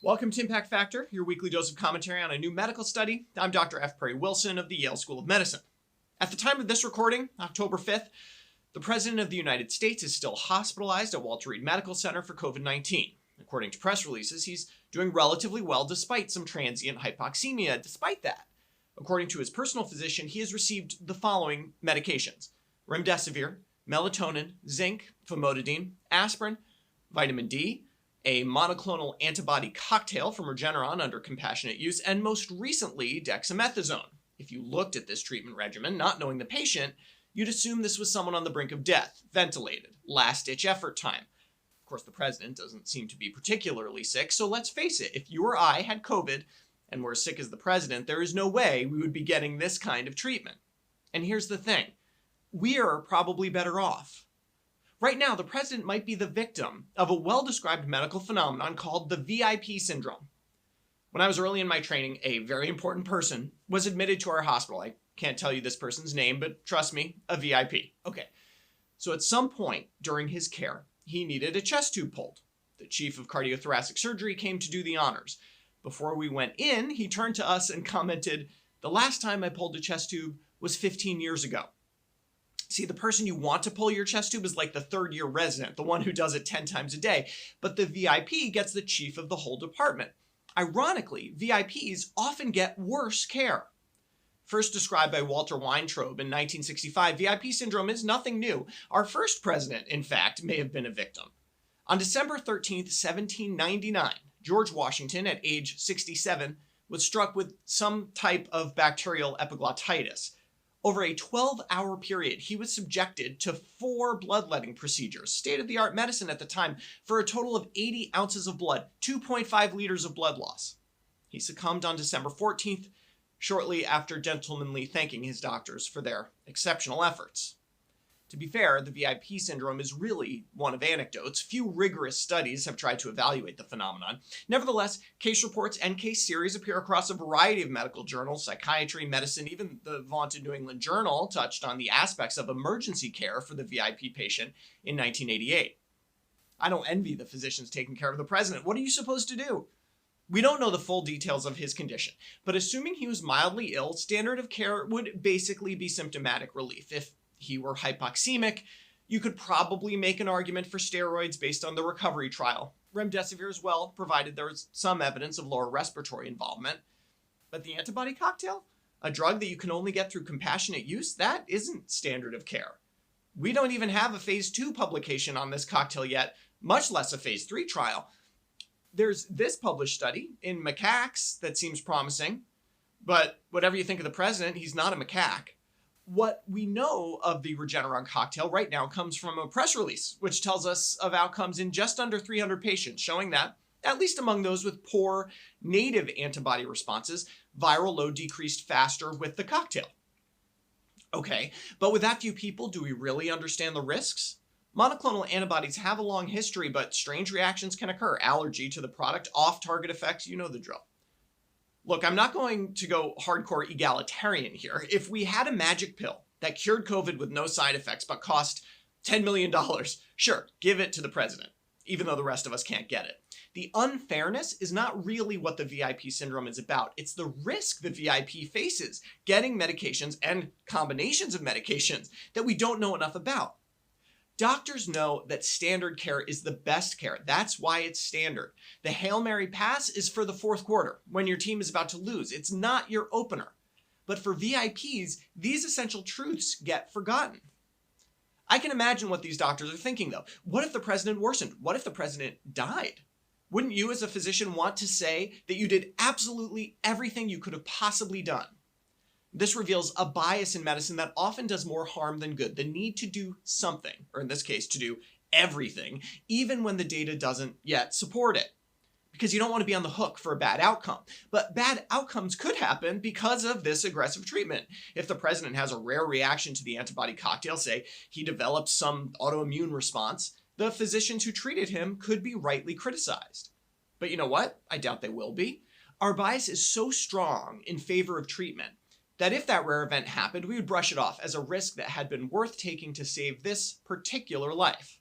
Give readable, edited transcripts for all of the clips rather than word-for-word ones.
Welcome to Impact Factor, your weekly dose of commentary on a new medical study. I'm Dr. F. Perry Wilson of the Yale School of Medicine. At the time of this recording, October 5th, the President of the United States is still hospitalized at Walter Reed Medical Center for COVID-19. According to press releases, he's doing relatively well despite some transient hypoxemia. Despite that, according to his personal physician, he has received the following medications: remdesivir, melatonin, zinc, famotidine, aspirin, vitamin D, a monoclonal antibody cocktail from Regeneron under compassionate use, and most recently, dexamethasone. If you looked at this treatment regimen, not knowing the patient, you'd assume this was someone on the brink of death, ventilated, last-ditch effort time. Of course, the president doesn't seem to be particularly sick, so let's face it, if you or I had COVID and were as sick as the president, there is no way we would be getting this kind of treatment. And here's the thing, we're probably better off. Right now, the president might be the victim of a well-described medical phenomenon called the VIP syndrome. When I was early in my training, a very important person was admitted to our hospital. I can't tell you this person's name, but trust me, a VIP. Okay, so at some point during his care, he needed a chest tube pulled. The chief of cardiothoracic surgery came to do the honors. Before we went in, he turned to us and commented, "The last time I pulled a chest tube was 15 years ago. See, the person you want to pull your chest tube is like the third-year resident, the one who does it 10 times a day. But the VIP gets the chief of the whole department. Ironically, VIPs often get worse care. First described by Walter Weintraub in 1965, VIP syndrome is nothing new. Our first president, in fact, may have been a victim. On December 13th, 1799, George Washington, at age 67, was struck with some type of bacterial epiglottitis. Over a 12-hour period, he was subjected to 4 bloodletting procedures, state-of-the-art medicine at the time, for a total of 80 ounces of blood, 2.5 liters of blood loss. He succumbed on December 14th, shortly after gentlemanly thanking his doctors for their exceptional efforts. To be fair, the VIP syndrome is really one of anecdotes. Few rigorous studies have tried to evaluate the phenomenon. Nevertheless, case reports and case series appear across a variety of medical journals, psychiatry, medicine, even the vaunted New England Journal touched on the aspects of emergency care for the VIP patient in 1988. I don't envy the physicians taking care of the president. What are you supposed to do? We don't know the full details of his condition, but assuming he was mildly ill, standard of care would basically be symptomatic relief. If he were hypoxemic, you could probably make an argument for steroids based on the recovery trial. Remdesivir as well, provided there was some evidence of lower respiratory involvement. But the antibody cocktail, a drug that you can only get through compassionate use, that isn't standard of care. We don't even have a phase 2 publication on this cocktail yet, much less a phase 3 trial. There's this published study in macaques that seems promising, but whatever you think of the president, he's not a macaque. What we know of the Regeneron cocktail right now comes from a press release, which tells us of outcomes in just under 300 patients, showing that, at least among those with poor native antibody responses, viral load decreased faster with the cocktail. Okay, but with that few people, do we really understand the risks? Monoclonal antibodies have a long history, but strange reactions can occur. Allergy to the product, off-target effects, you know the drill. Look, I'm not going to go hardcore egalitarian here. If we had a magic pill that cured COVID with no side effects but cost $10 million, sure, give it to the president, even though the rest of us can't get it. The unfairness is not really what the VIP syndrome is about. It's the risk the VIP faces getting medications and combinations of medications that we don't know enough about. Doctors know that standard care is the best care. That's why it's standard. The Hail Mary pass is for the fourth quarter, when your team is about to lose. It's not your opener. But for VIPs, these essential truths get forgotten. I can imagine what these doctors are thinking, though. What if the president worsened? What if the president died? Wouldn't you as a physician want to say that you did absolutely everything you could have possibly done? This reveals a bias in medicine that often does more harm than good. The need to do something, or in this case, to do everything, even when the data doesn't yet support it. Because you don't want to be on the hook for a bad outcome. But bad outcomes could happen because of this aggressive treatment. If the president has a rare reaction to the antibody cocktail, say he develops some autoimmune response, the physicians who treated him could be rightly criticized. But you know what? I doubt they will be. Our bias is so strong in favor of treatment that if that rare event happened, we would brush it off as a risk that had been worth taking to save this particular life.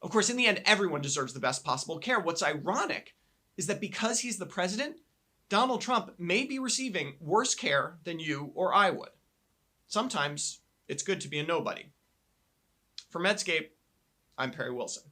Of course, in the end, everyone deserves the best possible care. What's ironic is that because he's the president, Donald Trump may be receiving worse care than you or I would. Sometimes it's good to be a nobody. For Medscape, I'm Perry Wilson.